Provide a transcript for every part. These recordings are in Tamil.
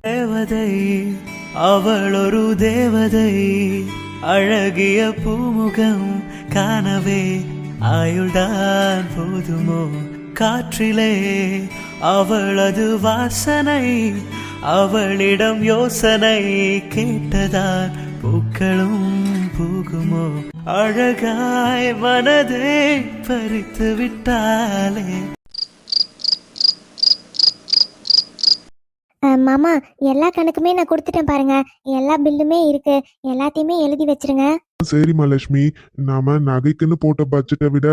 தேவதை அவள் ஒரு தேவதை, அழகிய பூமுகம் காணவே ஆயுள்தான் போதுமோ? காற்றிலே அவளது வாசனை, அவளிடம் யோசனை கேட்டதான் பூக்களும் பூகுமோ? அழகாய் மனதை பறித்து விட்டாலே. மாமா, எல்லா கணக்குமே நான் கொடுத்துட்டேன் பாருங்க. எல்லா பில்லுமே இருக்கு, எல்லாத்தையுமே எழுதி வச்சிருங்க. சரிம்மா லட்சுமி, நாம நகைக்குன்னு போட்ட பட்ஜெட்டை விட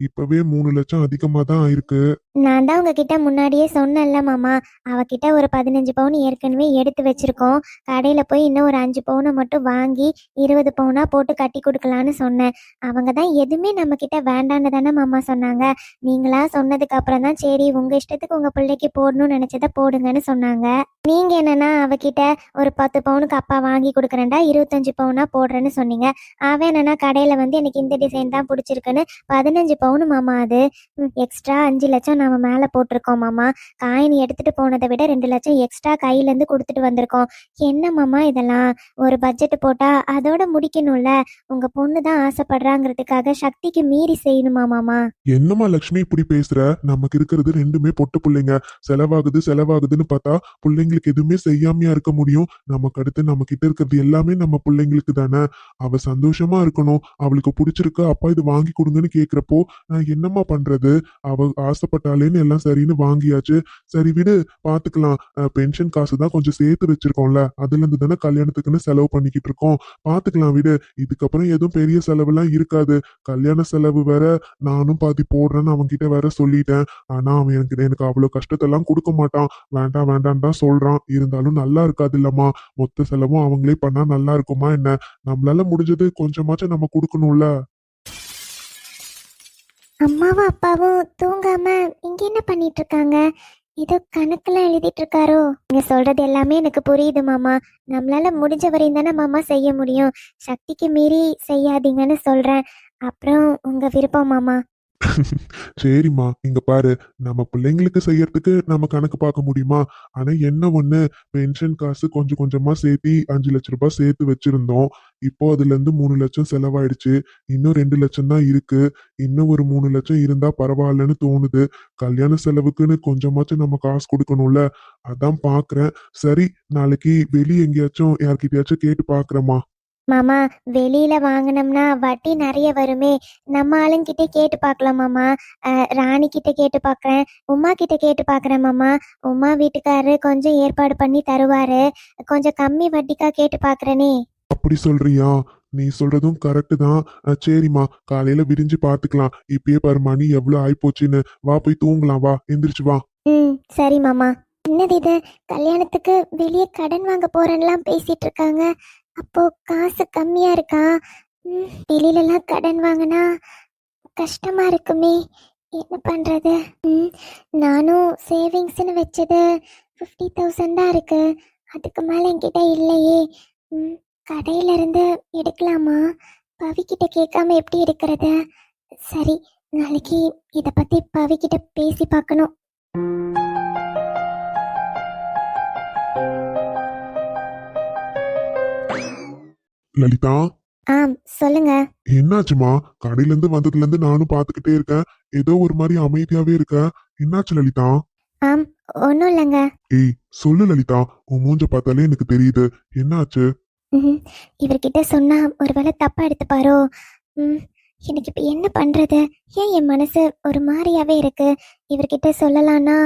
இப்பவே 3 லட்சம் அதிகமா தான் இருக்கு. நான் தான் உங்ககிட்ட முன்னாடியே சொன்னேன்ல மாமா, அவகிட்ட ஒரு 15 பவுன் ஏற்கனவே எடுத்து வச்சிருக்கோம். கடையில போய் இன்னும் ஒரு 5 பவுனை மட்டும் வாங்கி 20 பவுனா போட்டு கட்டி கொடுக்கலான்னு சொன்னேன். அவங்க தான் எதுவுமே நம்ம கிட்ட வேண்டான்னு தானே மாமா சொன்னாங்க. நீங்களா சொன்னதுக்கு அப்புறம் தான் சரி உங்க இஷ்டத்துக்கு உங்க பிள்ளைக்கு போடணும்னு நினைச்சதை போடுங்கன்னு சொன்னாங்க. நீங்க என்னன்னா அவகிட்ட ஒரு 10 பவுனுக்கு அப்பா வாங்கி கொடுக்குறேன்டா 25 பவுனா போடுறேன்னு சொன்னீங்க. அவன் என்னன்னா கடையில வந்து எனக்கு இந்த டிசைன் தான் பிடிச்சிருக்குன்னு 15 பவுனு மாமா. அது எக்ஸ்ட்ரா 5 லட்சம் நாம மேல போட்டிருக்கோம் மாமா. காயின் எடுத்துட்டு போனதை விட 2 லட்சம் எக்ஸ்ட்ரா கையில இருந்து கொடுத்துட்டு வந்திருக்கோம். என்ன மாமா இதெல்லாம்? ஒரு பட்ஜெட் போட்டா அதோட முடிக்கணும்ல. உங்க பொண்ணு தான் ஆசைப்படுறாங்கிறதுக்காக சக்திக்கு மீறி செய்யணுமா மாமா? என்னம்மா லட்சுமி இப்படி பேசுற? நமக்கு இருக்கிறது 2மே பொட்ட பிள்ளைங்க. செலவாகுதுன்னு பார்த்தா பிள்ளைங்களுக்கு எதுவுமே செய்யாமையா இருக்க முடியும்? நமக்கு அடுத்து நம்ம கிட்ட இருக்கிறது எல்லாமே நம்ம பிள்ளைங்களுக்கு தானே. அவ சந்தோஷமா இருக்கணும். அவளுக்கு பிடிச்சிருக்கு, அப்பா இது வாங்கி கொடுங்கன்னு கேக்குறப்போ நான் என்னம்மா பண்றது? அவ ஆசைப்பட்டாலேன்னு எல்லாம் சரின்னு வாங்கியாச்சு. சரி விடு, பாத்துக்கலாம். பென்ஷன் காசு தான் கொஞ்சம் சேர்த்து வச்சிருக்கோம்ல, அதுல இருந்து தானே கல்யாணத்துக்குன்னு செலவு பண்ணிக்கிட்டு இருக்கோம். பாத்துக்கலாம் விடு. இதுக்கப்புறம் எதுவும் பெரிய செலவுலாம் இருக்காது. கல்யாண செலவு வேற நானும் பாதி போடுறேன்னு அவன் கிட்ட வேற சொல்லிட்டேன். ஆனா அவன் எனக்கு அவ்வளவு கஷ்டத்தெல்லாம் கொடுக்க மாட்டான். வேண்டாம் வேண்டான்னு தான் சொல்றான். இருந்தாலும் நல்லா இருக்காது இல்லம்மா? மொத்த செலவும் அவங்களே பண்ணா நல்லா இருக்குமா என்ன? நம்மளால முடிஞ்சது கொஞ்சமாச்சும் நம்ம கொடுக்கணும்ல. அம்மாவும் அப்பாவும் தூங்காம இங்க என்ன பண்ணிட்டு இருக்காங்க? ஏதோ கணக்கெல்லாம் எழுதிட்டு இருக்காரோ? நீங்க சொல்றது எல்லாமே எனக்கு புரியுது மாமா. நம்மளால முடிஞ்ச வரையும் தானே மாமா செய்ய முடியும். சக்திக்கு மீறி செய்யாதீங்கன்னு சொல்றேன். அப்புறம் உங்க விருப்பம் மாமா. சரிம்மா, இங்க பாரு. நம்ம பிள்ளைங்களுக்கு செய்யறதுக்கு நம்ம கணக்கு பார்க்க முடியுமா? ஆனா என்ன ஒண்ணு, பென்ஷன் காசு கொஞ்சம் கொஞ்சமா சேர்த்தி 5 லட்சம் ரூபாய் சேர்த்து வச்சிருந்தோம். இப்போ அதுல இருந்து 3 லட்சம் செலவாயிடுச்சு. இன்னும் 2 லட்சம் தான் இருக்கு. இன்னும் ஒரு 3 லட்சம் இருந்தா பரவாயில்லன்னு தோணுது. கல்யாண செலவுக்குன்னு கொஞ்சமாச்சும் நம்ம காசு கொடுக்கணும்ல. அதான் பாக்குறேன். சரி, நாளைக்கு வெளியே எங்கேயாச்சும் யார்கிட்டயாச்சும் கேட்டு பாக்குறேம்மா. மாமா, வெளியில வாங்கினோம்னா வட்டி நிறைய வருமே. நம்ம ஆளுங்கிட்ட கேட்டு பார்க்கலாம் மாமா. ராணி கிட்ட கேட்டு பார்க்குறேன், உமா கிட்ட கேட்டு பார்க்குறேன் மாமா. உமா வீட்டுக்காரரு கொஞ்சம் ஏற்பாடு பண்ணி தருவாரு. கொஞ்சம் கம்மி வட்டிக்கா கேட்டு பார்க்குறேனே. அப்படி சொல்றியா? நீ சொல்றதும் கரெக்டு தான். சரிம்மா, காலையில விரிஞ்சு பாத்துக்கலாம். இப்பயே பாரு மணி எவ்வளவு ஆயிப்போச்சுன்னு. வா போய் தூங்கலாம். வா, எந்திரிச்சு வா. சரி மாமா. என்னது இது? கல்யாணத்துக்கு வெளியே கடன் வாங்க போறேன்னுலாம் பேசிட்டு இருக்காங்க. அப்போ காசு கம்மியா இருக்கா? வெளியிலலாம் கடன் வாங்கினா கஷ்டமா இருக்குமே. என்ன பண்றது? நானும் சேவிங்ஸ்னு வச்சது 50,000 தான் இருக்கு. அதுக்கு மேல என்கிட்ட இல்லையே. கடையில இருந்து எடுக்கலாமா? பவிக்கிட்ட கேட்காம எப்படி எடுக்கிறது? சரி, நாளைக்கு இத பத்தி பவிக்கிட்ட பேசி பார்க்கணும். லலிதா, சொல்லுங்க. என்னாச்சுமா? கடையில இருந்து வந்ததுல இருந்து நானும் பாத்துக்கிட்டே இருக்கேன். ஏதோ ஒரு மாதிரி அமைதியாவே இருக்க. என்னாச்சு லலிதா? ஒன்றும் இல்லைங்க. ஏய், சொல்லு லலிதா. உன் மூஞ்ச பார்த்தாலே எனக்கு தெரியுது. என்னாச்சு? இவர்கிட்ட சொன்னா ஒருவேளை தப்பா எடுத்துப்பாரோ? எனக்கு இப்ப என்ன பண்றது? ஏன் என் மனசு ஒரு மாதிரியாவே இருக்கு? இவர்கிட்ட சொல்லலாம்னா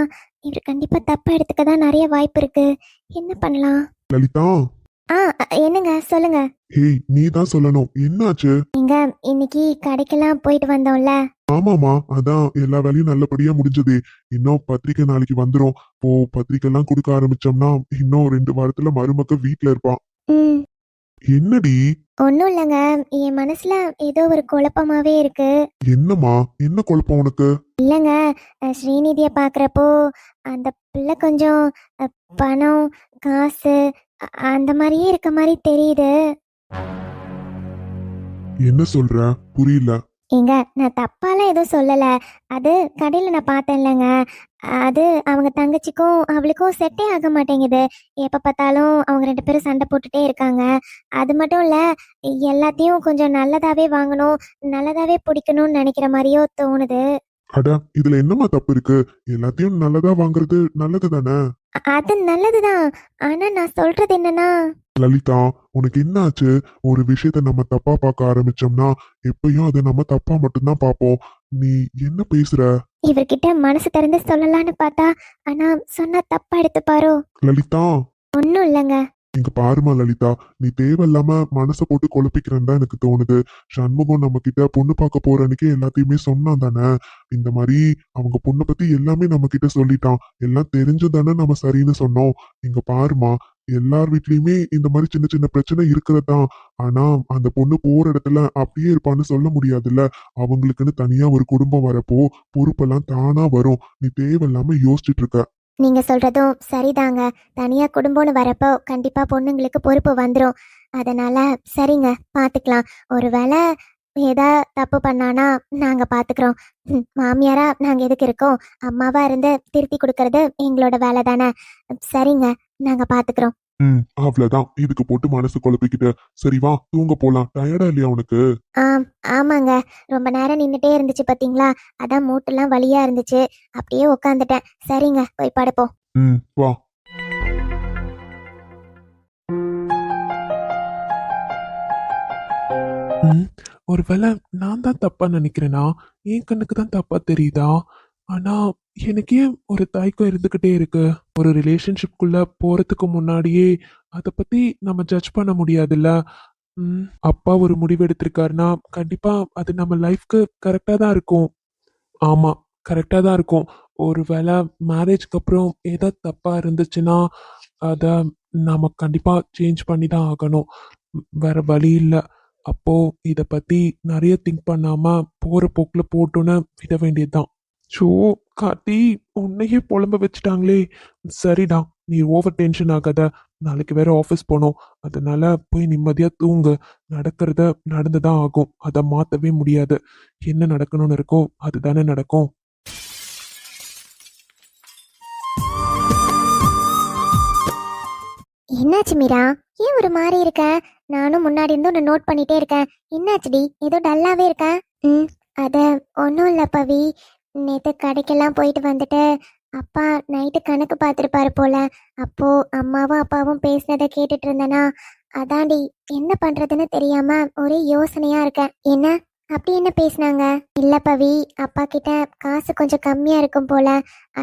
இவர் கண்டிப்பா தப்பா எடுத்துக்க தான் நிறைய வாய்ப்பு இருக்கு. என்ன பண்ணலாம்? லலிதா. என்னங்க, சொல்லுங்க. ஏய், நீ தான் சொல்லணும். என்னாச்சு? நீங்க இன்னைக்கு கடைக்கெல்லாம் போயிட்டு வந்தோம்ல. ஆமாமா, அதான் எல்லா வேலையும் நல்லபடியா முடிஞ்சது. இன்னும் பத்திரிக்கை நாளைக்கு வந்துரும். இப்போ பத்திரிக்கை எல்லாம் கொடுக்க ஆரம்பிச்சோம்னா இன்னும் 2 வாரத்துல மருமக வீட்டுல இருப்பான். என்னடி? ஒன்னும் இல்லைங்க, என் மனசுல ஏதோ ஒரு குழப்பமாவே இருக்கு. என்னம்மா, என்ன குழப்பம் உனக்கு? இல்லைங்க, ஸ்ரீநிதியை பார்க்குறப்போ அந்த பிள்ளை கொஞ்சம் பணம் காசு அந்த மாதிரியே இருக்க மாதிரி தெரியுது. என்ன சொல்ற? புரியல. ஏங்க நான் தப்பாலாம் எதுவும் சொல்லலை. அது கடையில் நான் பார்த்தேன்லங்க. அது அவங்க தங்கச்சிக்கும் அவளுக்கும் செட்டே ஆக மாட்டேங்குது. எப்போ பார்த்தாலும் அவங்க 2 பேரும் சண்டை போட்டுட்டே இருக்காங்க. அது மட்டும் இல்லை, எல்லாத்தையும் கொஞ்சம் நல்லதாகவே வாங்கணும், நல்லதாகவே பிடிக்கணும்னு நினைக்கிற மாதிரியோ தோணுது. அட, இதுல என்னம்மா தப்பு இருக்கு? எல்லாத்தையும் நல்லதா வாங்குறது நல்லது தானே. அது நல்லதுதான். ஆனால் நான் சொல்கிறது என்னன்னா, லலிதா, உனக்கு என்ன ஆச்சு? ஒரு விஷயத்த நம்ம தப்பா பார்க்க ஆரம்பிச்சோம்னா எப்பயும் அதை நம்ம தப்பா மட்டும்தான் பார்ப்போம். நீ என்ன பேசுற? இவர்கிட்ட மனசு திறந்து சொல்லலான்னு பார்த்தா, ஆனால் சொன்னால் தப்பாக எடுத்துப்பாரோ? லலிதா, ஒன்றும் இல்லைங்க. இங்க பாருமா லலிதா, நீ தேவையில்லாம மனசை போட்டு குழப்பிக்கிறேன்னு தான் எனக்கு தோணுது. சண்முகம் நம்ம கிட்ட பொண்ணு பார்க்க போற அன்னைக்கு எல்லாத்தையுமே சொன்னான் தானே. இந்த மாதிரி அவங்க பொண்ணை பத்தி எல்லாமே நம்ம கிட்ட சொல்லிட்டான். எல்லாம் தெரிஞ்சும் தானே நம்ம சரின்னு சொன்னோம். இங்க பாருமா, எல்லார் வீட்லயுமே இந்த மாதிரி சின்ன சின்ன பிரச்சனை இருக்கிறதுதான். ஆனா அந்த பொண்ணு போற இடத்துல அப்படியே இருப்பான்னு சொல்ல முடியாதுல்ல. அவங்களுக்குன்னு தனியா ஒரு குடும்பம் வரப்போ பொறுப்பெல்லாம் தானா வரும். நீ தேவையில்லாம யோசிச்சுட்டு இருக்க. நீங்கள் சொல்கிறதும் சரிதாங்க. தனியாக குடும்பம்னு வரப்போ கண்டிப்பாக பொண்ணுங்களுக்கு பொறுப்பு வந்துடும். அதனால் சரிங்க, பார்த்துக்கலாம். ஒருவேளை ஏதா தப்பு பண்ணானா நாங்கள் பார்த்துக்குறோம். மாமியாரா நாங்கள் எதுக்கு இருக்கோம்? அம்மாவாக இருந்து திருத்தி கொடுக்கறது எங்களோட வேலை தானே. சரிங்க, நாங்கள் பார்த்துக்குறோம். அவ்வளவுதான். இதுக்கு போட்டு மனசு குழப்பிக்கிட்டு சரி வா தூங்க போலாம். டயர்டா இல்லையா உனக்கு? ஆமாங்க. ரொம்ப நேரம் நின்றுட்டே இருந்துச்சு பார்த்தீங்களா, அதான் மூட்டெல்லாம் வலியாக இருந்துச்சு. அப்படியே உக்காந்துட்டேன். சரிங்க, போய் படுப்போம். வா. ஒருவேளை நான் தான் தப்பா நினைக்கிறேனா? என் கண்ணுக்கு தான் தப்பா தெரியுதா? ஆனா எனக்கு ஏன் ஒரு தயக்கம் இருந்துகிட்டே இருக்கு? ஒரு ரிலேஷன்ஷிப்குள்ள போறதுக்கு முன்னாடியே அதை பத்தி நம்ம ஜட்ஜ் பண்ண முடியாதுல்ல. அப்பா ஒரு முடிவு எடுத்திருக்காருன்னா கண்டிப்பா அது நம்ம லைஃப்க்கு கரெக்டா தான் இருக்கும். ஆமா, கரெக்டா தான் இருக்கும். ஒருவேளை மேரேஜ்க்கு அப்புறம் ஏதாவது தப்பா இருந்துச்சுன்னா அதை நாம கண்டிப்பா சேஞ்ச் பண்ணி தான் ஆகணும். வேற வழி இல்லை. அப்போ இத பத்தி நிறைய திங்க் பண்ணாம போற போக்குல போட்டோன்னு விட வேண்டியதுதான். ஷோ, கார்த்தி, உன்னையே புலம்ப வச்சுட்டாங்களே. சரிடா, நீ ஓவர் டென்ஷன் ஆகாத. நாளைக்கு வேற ஆஃபீஸ் போகணும். அதனால போய் நிம்மதியா தூங்கு. நடக்கிறத நடந்துதான் ஆகும். அதை மாத்தவே முடியாது. என்ன நடக்கணும்னு இருக்கோ அதுதானே நடக்கும். என்னாச்சு மீரா? ஏன் ஒரு மாதிரி இருக்க? நானும் முன்னாடி இருந்து ஒன்று நோட் பண்ணிட்டே இருக்கேன். என்னாச்சுடி, ஏதோ டல்லாவே இருக்க? அது ஒன்றும் இல்லை பவி. நேற்று கடைக்கெல்லாம் போயிட்டு வந்துட்டு அப்பா நைட்டு கணக்கு பார்த்துருப்பாரு போல. அப்போ அம்மாவும் அப்பாவும் பேசினதை கேட்டுட்டு இருந்தேனா, அதான்டி என்ன பண்றதுன்னு தெரியாம ஒரே யோசனையா இருக்கேன். என்ன அப்படி என்ன பேசினாங்க? இல்ல பவி, அப்பா கிட்ட காசு கொஞ்சம் கம்மியா இருக்கும் போல,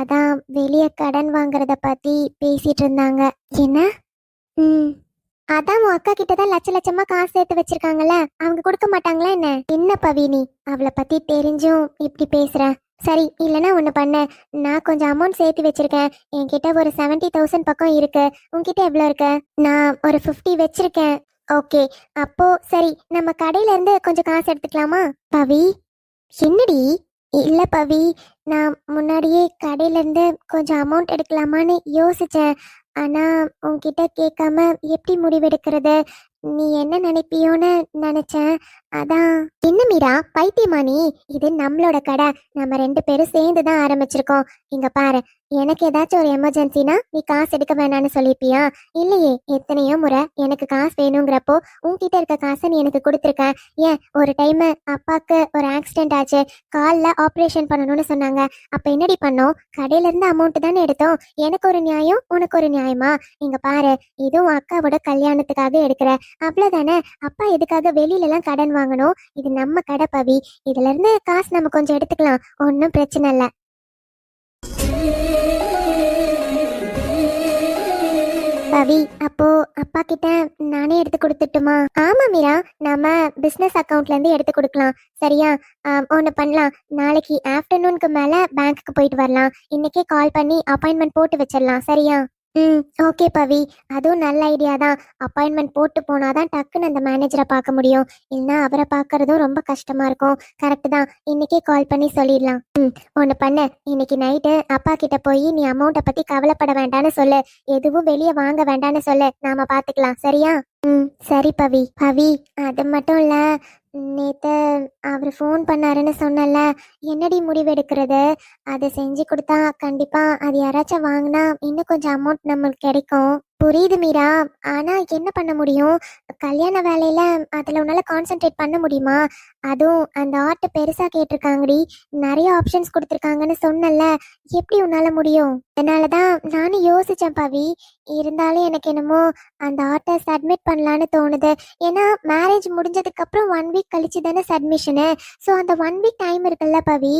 அதான் வெளியே கடன் வாங்குறத பத்தி பேசிட்டு இருந்தாங்க. என்ன? அதான் உன் அக்கா கிட்ட தான் லட்ச லட்சமா காசு சேர்த்து வச்சிருக்காங்கல்ல, அவங்க கொடுக்க மாட்டாங்களா என்ன? என்ன பவி நீ அவளை பத்தி தெரிஞ்சும் இப்படி பேசுற? சரி, இல்லைன்னா ஒன்று பண்ண, நான் கொஞ்சம் அமௌண்ட் சேர்த்து வச்சிருக்கேன். என்கிட்ட ஒரு 70,000 பக்கம் இருக்கு. உன்கிட்ட எவ்வளோ இருக்கு? நான் ஒரு 50 வச்சிருக்கேன். ஓகே, அப்போ சரி, நம்ம கடையில இருந்து கொஞ்சம் காசு எடுத்துக்கலாமா? பவி, என்னடி? இல்ல பவி, நான் முன்னாடியே கடையில இருந்து கொஞ்சம் அமௌண்ட் எடுக்கலாமான்னு யோசிச்சேன். ஆனா உன்கிட்ட கேட்காம எப்படி முடிவெடுக்கிறது? நீ என்ன நினைப்பியோன்னு நினைச்சேன். அதான். என்ன மீரா, பைத்தியமா நீ? இது நம்மளோட கடை. நம்ம 2 பேரும் சேர்ந்து தான் ஆரம்பிச்சிருக்கோம். இங்க பாரு, எனக்கு ஏதாச்சும் ஒரு எமர்ஜென்சினா நீ காசு எடுக்க வேணான்னு சொல்லிப்பியா? இல்லையே, எத்தனையோ முறை எனக்கு காசு வேணுங்கிறப்போ உன்கிட்ட இருக்க காசை நீ எனக்கு கொடுத்துருக்க. ஏன், ஒரு டைம் அப்பாவுக்கு ஒரு ஆக்சிடென்ட் ஆச்சு, காலில் ஆப்ரேஷன் பண்ணணும்னு சொன்னாங்க. அப்ப என்னடி பண்ணோம்? கடையில இருந்து அமௌண்ட் தானே எடுத்தோம். எனக்கு ஒரு நியாயம், உனக்கு ஒரு நியாயமா? இங்க பாரு, இதுவும் அக்காவோட கல்யாணத்துக்காக எடுக்கிற, அவ்வளவுதானே. அப்பா எதுக்காக வெளியில எல்லாம் கடன் வாங்கணும்? இது நம்ம கடை பவி. இதுல இருந்து காசு நம்ம கொஞ்சம் எடுத்துக்கலாம், ஒன்னும் பிரச்சனை இல்ல. பவி, அப்போ அப்பா கிட்ட நானே எடுத்து கொடுத்துட்டுமா? ஆமா மீரா, நாம பிசினஸ் அக்கவுண்ட்ல இருந்து எடுத்து கொடுக்கலாம். சரியா? ஒன்று பண்ணலாம், நாளைக்கு ஆஃப்டர்நூனுக்கு மேல பேங்க்குக்கு போயிட்டு வரலாம். இன்னைக்கே கால் பண்ணி அப்பாயின்மெண்ட் போட்டு வச்சிடலாம். சரியா? ஓகே பவி, அதுவும் நல்ல ஐடியா தான். அப்பாயின்மெண்ட் போட்டு போனாதான் டக்குன்னு அந்த மேனேஜரை பார்க்க முடியும். இல்லைன்னா அவரை பார்க்கறதும் ரொம்ப கஷ்டமா இருக்கும். கரெக்டு தான், இன்னைக்கே கால் பண்ணி சொல்லிடலாம். ஒன்று பண்ணு, இன்னைக்கு நைட்டு அப்பா கிட்ட போய் நீ அமௌண்ட்டை பத்தி கவலைப்பட வேண்டான்னு சொல்லு. எதுவும் வெளியே வாங்க வேண்டான்னு சொல்லு, நாம பார்த்துக்கலாம். சரியா? சரி பவி. பவி, அது மட்டும் இல்ல, நேத்து அவர் ஃபோன் பண்ணாருன்னு சொன்னல, என்னடி முடிவெடுக்கிறது? அதை செஞ்சு கொடுத்தா கண்டிப்பா அது யாராச்சும் வாங்கினா இன்னும் கொஞ்சம் அமௌண்ட் நம்மளுக்கு கிடைக்கும். புரியுது மீரா, ஆனா என்ன பண்ண முடியும்? கல்யாண வேலையில அதுல உன்னால கான்சென்ட்ரேட் பண்ண முடியுமா? அதுவும் அந்த ஆர்ட் பெருசா கேட்டிருக்காங்கடி, நிறைய ஆப்ஷன்ஸ் கொடுத்துருக்காங்கன்னு சொன்னல, எப்படி உன்னால முடியும்? அதனாலதான் நானும் யோசிச்சேன் பவி. இருந்தாலும் எனக்கு என்னமோ அந்த ஆர்ட்டை சப்மிட் பண்ணலான்னு தோணுது. ஏன்னா மேரேஜ் முடிஞ்சதுக்கு அப்புறம் 1 வீக் கழிச்சு தானே சப்மிஷனு. ஸோ அந்த 1 வீக் டைம் இருக்குல்ல பவி,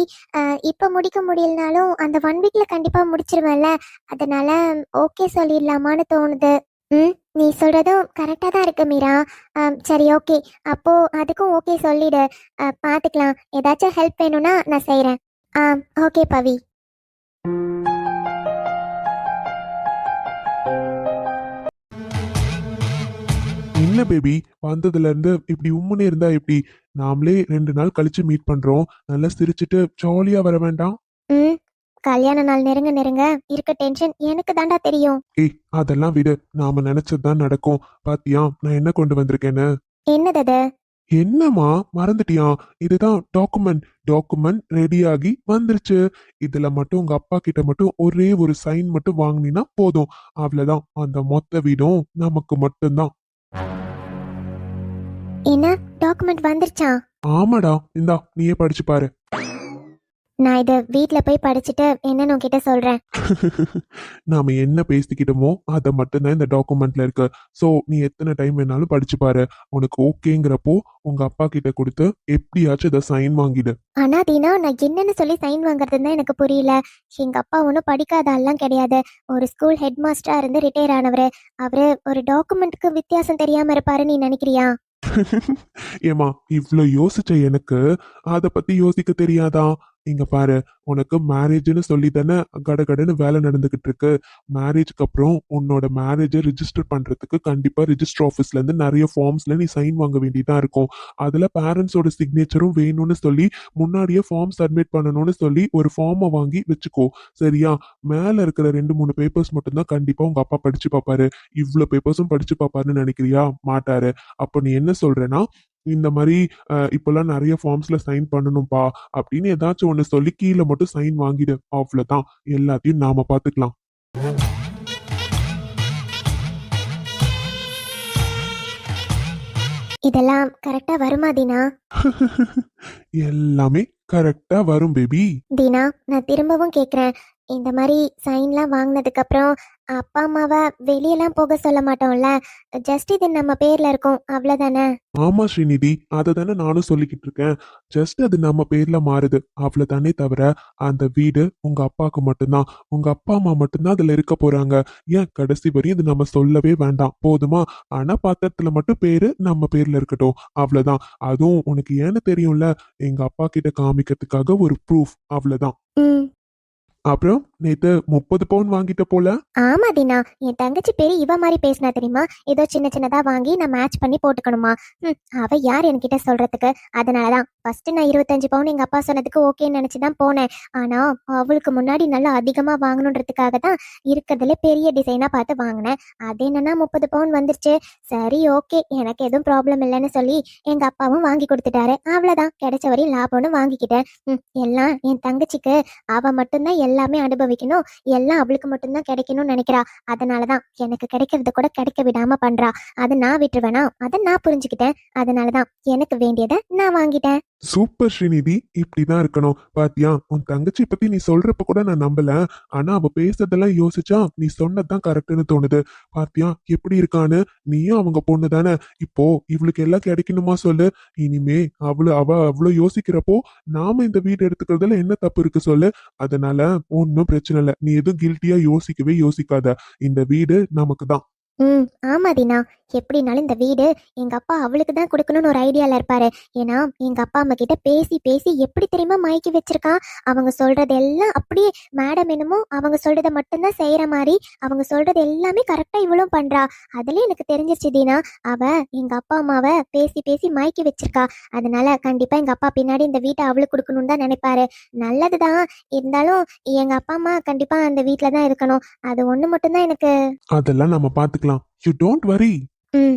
இப்போ முடிக்க முடியலனாலும் அந்த 1 வீக்ல கண்டிப்பா முடிச்சிருவேன்ல. அதனால ஓகே சொல்லிடலாமான்னு தோணுது. ம், நீ சொல்றதும் கரெக்டாக தான் இருக்கு மீரா. சரி ஓகே, அப்போ அதுக்கும் ஓகே சொல்லிடு. பார்த்துக்கலாம், ஏதாச்சும் ஹெல்ப் வேணும்னா நான் செய்கிறேன். ஓகே பவி. என்ன பேபி, வந்ததுல இருந்து இப்படி உம்முன்னு இருந்தா எப்படி? நாமளே 2 நாள் கழிச்சு மீட் பண்றோம். நல்லா சிரிச்சுட்டு ஜாலியா வர வேண்டாம்? ம், கல்யாண நாள் நெருங்க நெருங்க இருக்க டென்ஷன் எனக்கு தாண்டா தெரியும். ஏய், அதெல்லாம் விடு. நாம நினைச்சதுதான் நடக்கும். பாத்தியா நான் என்ன கொண்டு வந்திருக்கேன்னு? என்னது அது? என்னம்மா மறந்துட்டியா? இதுதான் டாக்குமெண்ட். டாக்குமெண்ட் ரெடியாகி வந்துருச்சு. இதுல மட்டும் உங்க அப்பா கிட்ட மட்டும் ஒரே ஒரு சைன் மட்டும் வாங்கினீன்னா போதும். அவ்வளவுதான், அந்த மொத்த வீடும் நமக்கு மட்டும்தான். என்ன, டாக்குமெண்ட் வந்துருச்சா? ஆமாடா, இந்தா நீயே படிச்சு பாரு. நான் இதை வீட்டில் போய் படிச்சுட்டு என்னன்னு உன்கிட்ட சொல்கிறேன். நாம என்ன பேசிக்கிட்டோமோ அதை மட்டும்தான் இந்த டாக்குமெண்ட்ல இருக்கு. சோ நீ எத்தனை டைம் வேணாலும் படிச்சு பாரு. உனக்கு ஓகேங்கிறப்போ உங்க அப்பா கிட்ட கொடுத்து எப்படியாச்சும் இதை சைன் வாங்கிடு. ஆனா தீனா, நான் என்னன்னு சொல்லி சைன் வாங்குறதுன்னு தான் எனக்கு புரியல. எங்க அப்பா ஒன்றும் படிக்காத ஆள்லாம் கிடையாது. ஒரு ஸ்கூல் ஹெட் மாஸ்டரா இருந்து ரிட்டையர் ஆனவர். அவரு ஒரு டாக்குமெண்ட்டுக்கு வித்தியாசம் தெரியாம இருப்பாரு நீ நினைக்கிறியா? ஏமா, இவ்ளோ யோசிச்ச எனக்கு அத பத்தி யோசிக்க தெரியாதா? இங்க பாரு, உனக்கு மேரேஜ்னு சொல்லி தானே கடகடன்னு வேலை நடந்துகிட்டு இருக்கு. மேரேஜ்க்கு அப்புறம் உன்னோட மேரேஜை ரிஜிஸ்டர் பண்றதுக்கு கண்டிப்பா ரிஜிஸ்டர் ஆஃபீஸ்ல இருந்து நிறைய ஃபார்ம்ஸ்ல நீ சைன் வாங்க வேண்டியதா இருக்கும். அதுல பேரண்ட்ஸோட சிக்னேச்சரும் வேணும்னு சொல்லி முன்னாடியே ஃபார்ம் சப்மிட் பண்ணணும்னு சொல்லி ஒரு ஃபார்மை வாங்கி வச்சுக்கோ. சரியா? மேல இருக்கிற 2-3 பேப்பர்ஸ் மட்டும்தான் கண்டிப்பா உங்க அப்பா படிச்சு பார்ப்பாரு. இவ்ளோ பேப்பர்ஸும் படிச்சு பார்ப்பாருன்னு நினைக்கிறியா? மாட்டாரு. அப்போ நீ என்ன சொல்றேன்னா, இந்த மாதிரி இப்பெல்லாம் நிறைய ஃபார்ம்ஸ்ல சைன் பண்ணணும்பா அப்படின்னு ஏதாச்சும் ஒண்ணு சொல்லி கீழே மட்டும் சைன் வாங்கிடு. அவ்வளவுதான், எல்லாத்தையும் நாம பாத்துக்கலாம். இதெல்லாம் கரெக்டா வருமா தீனா? எல்லாமே கரெக்டா வரும் பேபி. தீனா, நான் திரும்பவும் கேக்குறேன். இந்த மாதிரி சைன்லாம் வாங்கினதுக்கு அப்புறம் அப்பா அம்மாவை வெளியெல்லாம் போக சொல்ல மாட்டோம்ல. ஜஸ்ட் இது நம்ம பேர்ல இருக்கும், அவ்வளவுதானே? ஆமா ஸ்ரீநிதி, அதை தானே நானும் சொல்லிக்கிட்டு இருக்கேன். ஜஸ்ட் அது நம்ம பேர்ல மாறுது, அவ்வளவுதானே தவிர அந்த வீடு உங்க அப்பாவுக்கு மட்டும்தான். உங்க அப்பா அம்மா மட்டும்தான் அதுல இருக்க போறாங்க. ஏன், கடைசி வரையும் இது நம்ம சொல்லவே வேண்டாம், போதுமா? ஆனா பத்திரத்துல மட்டும் பேரு நம்ம பேர்ல இருக்கட்டும், அவ்வளவுதான். அதுவும் உனக்கு ஏன்னு தெரியும்ல, எங்க அப்பா கிட்ட காமிக்கிறதுக்காக ஒரு ப்ரூஃப், அவ்வளவுதான். ம், அப்புறம் நேத்து 30 பவுன் வாங்கிட்ட போல. ஆமா தீனா, என் தங்கச்சி பேரு இவ மாதிரி பேசினா தெரியுமா? ஏதோ சின்ன சின்னதா வாங்கி நான் மேட்ச் பண்ணி போட்டுக்கணுமா? அவ யார் என்கிட்ட சொல்றதுக்கு? அதனாலதான் ஃபர்ஸ்ட் நான் 25 பவுன் எங்க அப்பா சொன்னதுக்கு ஓகேன்னு நினைச்சுதான் போனேன். ஆனா அவளுக்கு முன்னாடி நல்லா அதிகமா வாங்கணுன்றதுக்காக தான் இருக்கிறதுல பெரிய டிசைனா பார்த்து வாங்கினேன். அது என்னன்னா 30 பவுன் வந்துருச்சு. சரி ஓகே, எனக்கு எதுவும் ப்ராப்ளம் இல்லைன்னு சொல்லி எங்க அப்பாவும் வாங்கி கொடுத்துட்டாரு. அவ்வளவுதான், கிடைச்ச வரையும் லாபம்னு வாங்கிக்கிட்டேன். எல்லாம் என் தங்கச்சிக்கு. அவ மட்டும்தான் எல்லாமே அனுபவிக்கணும், எல்லாம் அவளுக்கு மட்டும்தான் கிடைக்கணும்னு நினைக்கிறா. அதனாலதான் எனக்கு கிடைக்கிறது கூட கிடைக்க விடாம பண்றா. அதை நான் விட்டுருவேனா? அதை நான் புரிஞ்சுக்கிட்டேன். அதனாலதான் எனக்கு வேண்டியதை நான் வாங்கிட்டேன். சூப்பர் ஸ்ரீநிதி, இப்படிதான் இருக்கணும். பாத்தியா, உன் தங்கச்சி பத்தி நீ சொல்றப்ப கூட நான் நம்பல. ஆனா அவ பேசுறதெல்லாம் யோசிச்சா நீ சொன்னதுதான் கரெக்ட்னு தோணுது. பாத்தியா எப்படி இருக்கான்னு? நீயும் அவங்க பொண்ணு தானே. இப்போ இவளுக்கு எல்லாம் கிடைக்கணுமா சொல்லு? இனிமே அவ அவ்வளவு யோசிக்கிறப்போ நாம இந்த வீடு எடுத்துக்கிறதுல என்ன தப்பு இருக்கு சொல்லு? அதனால ஒன்னும் பிரச்சனை இல்லை, நீ எதுவும் கில்ட்டியா யோசிக்கவே யோசிக்காத. இந்த வீடு நமக்கு தான். ஆமா தீனா, எப்படினாலும் இந்த வீடு எங்க அப்பா அவளுக்கு தான் கொடுக்கணும்னு ஒரு ஐடியால இருப்பாரு. ஏன்னா எங்க அப்பா அம்மா கிட்ட பேசி பேசி எப்படி தெரியுமா மயக்கி வச்சிருக்கா? அவங்க சொல்றது எல்லாம் அப்படியே மேடம் என்னமோ அவங்க சொல்றதை மட்டும்தான் செய்யற மாதிரி, அவங்க சொல்றது எல்லாமே கரெக்டா இவளும் பண்றா. அதுல எனக்கு தெரிஞ்சிருச்சு தீனா, அவ எங்க அப்பா அம்மாவை பேசி பேசி மயக்கி வச்சிருக்கா. அதனால கண்டிப்பா எங்க அப்பா பின்னாடி இந்த வீட்டை அவளுக்கு கொடுக்கணும்னு தான் நினைப்பாரு. நல்லதுதான். இருந்தாலும் எங்க அப்பா அம்மா கண்டிப்பா அந்த வீட்டுல தான் இருக்கணும். அது ஒண்ணு மட்டும்தான் எனக்கு. அதெல்லாம் நம்ம பாத்துக்கலாம். You don't worry. ம்